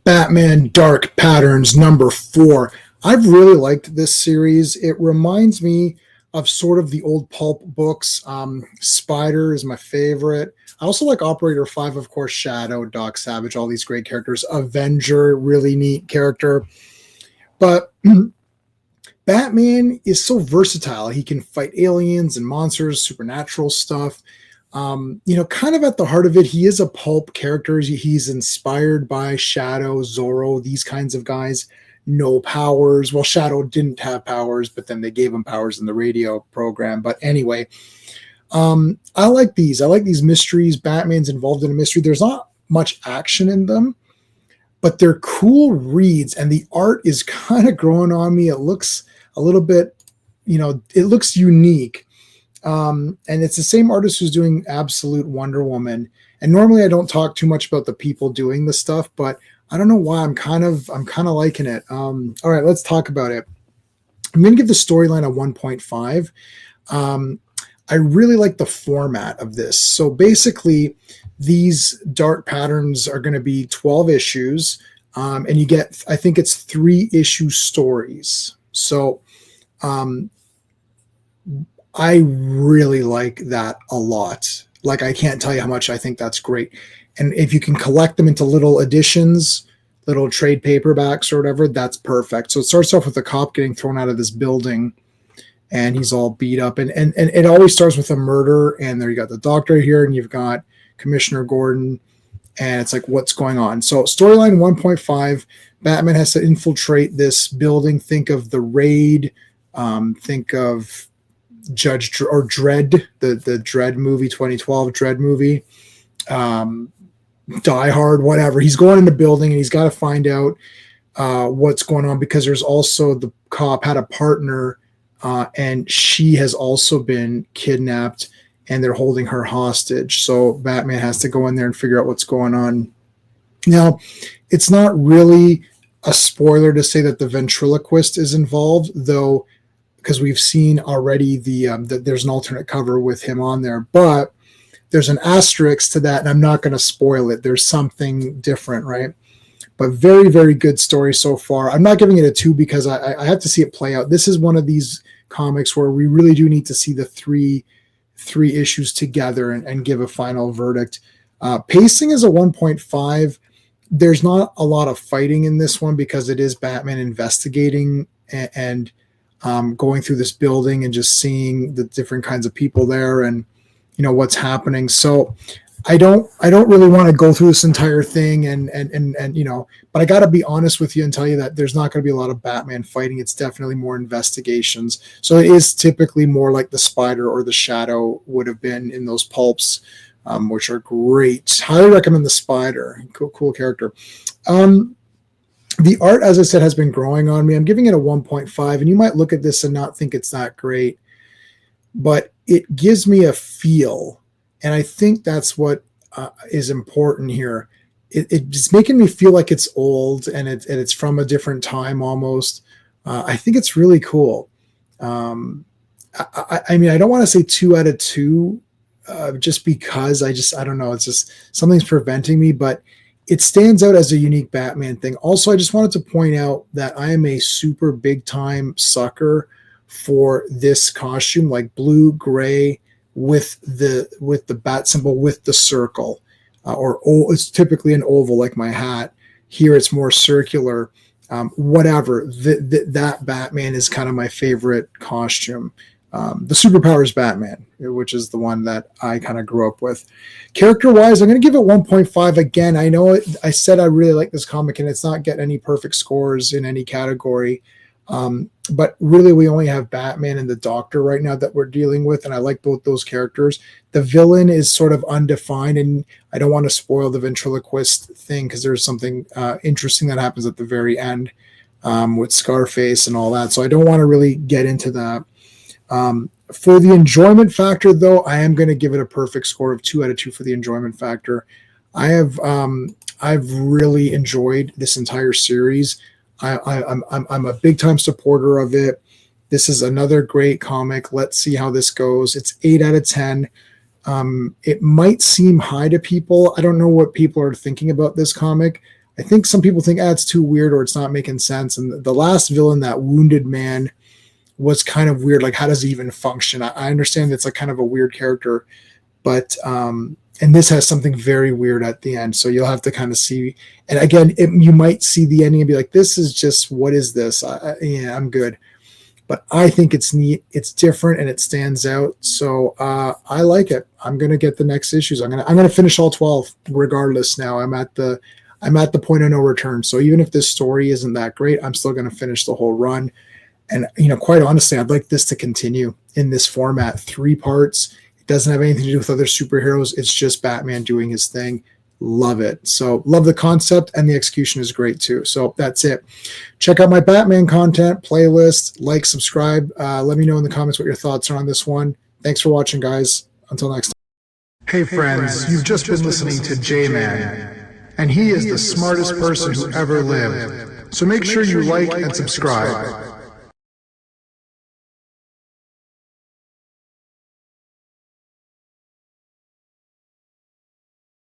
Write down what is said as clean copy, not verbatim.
Batman Dark Patterns number 4. I've really liked this series. It reminds me of sort of the old pulp books. Spider is my favorite. I also like Operator 5, of course, Shadow, Doc Savage, all these great characters. Avenger, really neat character. But Batman is so versatile. He can fight aliens and monsters, supernatural stuff. Kind of at the heart of it, he is a pulp character. He's inspired by Shadow, Zorro, these kinds of guys. No powers. Well, Shadow didn't have powers, but then they gave him powers in the radio program. But anyway, I like these. I like these mysteries. Batman's involved in a mystery. There's not much action in them, but they're cool reads, and the art is kind of growing on me. It looks a little bit, it looks unique. And it's the same artist who's doing Absolute Wonder Woman. And normally I don't talk too much about the people doing the stuff, but I don't know why I'm kind of liking it. All right, let's talk about it. I'm going to give the storyline a 1.5. I really like the format of this. So basically, these Dark Patterns are going to be 12 issues, and you get, I think it's 3-issue stories. So I really like that a lot. Like, I can't tell you how much I think that's great. And if you can collect them into little editions, little trade paperbacks or whatever, that's perfect. So it starts off with a cop getting thrown out of this building, and he's all beat up. And it always starts with a murder. And there you got the doctor here, and you've got Commissioner Gordon. And it's like, what's going on? So storyline 1.5, Batman has to infiltrate this building. Think of The Raid. Think of Judge or Dredd, the Dredd movie, 2012 Dredd movie. Die Hard, whatever. He's going in the building, and he's got to find out what's going on, because there's also, the cop had a partner, and she has also been kidnapped, and they're holding her hostage. So Batman has to go in there and figure out what's going on. Now, it's not really a spoiler to say that the ventriloquist is involved, though, because we've seen already there's an alternate cover with him on there, but there's an asterisk to that, and I'm not going to spoil it. There's something different, right? But very, very good story so far. I'm not giving it a 2 because I have to see it play out. This is one of these comics where we really do need to see the three issues together and give a final verdict. Pacing is a 1.5. There's not a lot of fighting in this one because it is Batman investigating and going through this building and just seeing the different kinds of people there and what's happening. So I don't really want to go through this entire thing and but I got to be honest with you and tell you that there's not going to be a lot of Batman fighting. It's definitely more investigations. So it is typically more like the Spider or the Shadow would have been in those pulps, which are great. Highly recommend the Spider. Cool character. The art, as I said, has been growing on me. I'm giving it a 1.5, and you might look at this and not think it's that great, but it gives me a feel. And I think that's what is important here. It's making me feel like it's old and it's from a different time almost. I think it's really cool. I mean, I don't want to say 2 out of 2 just because I don't know. It's just something's preventing me, but it stands out as a unique Batman thing. Also, I just wanted to point out that I am a super big time sucker for this costume, like blue, gray, with the bat symbol with the circle, or it's typically an oval like my hat. Here it's more circular. Whatever. That Batman is kind of my favorite costume. The Superpowers Batman, which is the one that I kind of grew up with. Character-wise, I'm going to give it 1.5. Again, I know I said I really like this comic, and it's not getting any perfect scores in any category. But really, we only have Batman and the Doctor right now that we're dealing with, and I like both those characters. The villain is sort of undefined, and I don't want to spoil the ventriloquist thing because there's something interesting that happens at the very end with Scarface and all that. So I don't want to really get into that. For the enjoyment factor, though, I am going to give it a perfect score of 2 out of 2 for the enjoyment factor. I've really enjoyed this entire series. I'm a big time supporter of it. This is another great comic. Let's see how this goes. It's 8 out of 10. It might seem high to people. I don't know what people are thinking about this comic. I think some people think, it's too weird or it's not making sense. And the last villain, that wounded man, was kind of weird. Like, how does he even function? I understand it's like kind of a weird character, but and this has something very weird at the end. So you'll have to kind of see. And again, you might see the ending and be like, this is just, what is this? Yeah, I'm good. But I think it's neat. It's different and it stands out. So I like it. I'm gonna get the next issues. I'm gonna finish all 12 regardless. Now I'm at the point of no return. So even if this story isn't that great, I'm still gonna finish the whole run. And quite honestly, I'd like this to continue in this format, 3 parts. It doesn't have anything to do with other superheroes. It's just Batman doing his thing. Love it. So love the concept, and the execution is great too. So that's it. Check out my Batman content playlist, like, subscribe. Let me know in the comments what your thoughts are on this one. Thanks for watching, guys. Until next time. Hey friends, you've just been listening to J-Man, and he is the smartest person who ever lived. So make sure you like and subscribe.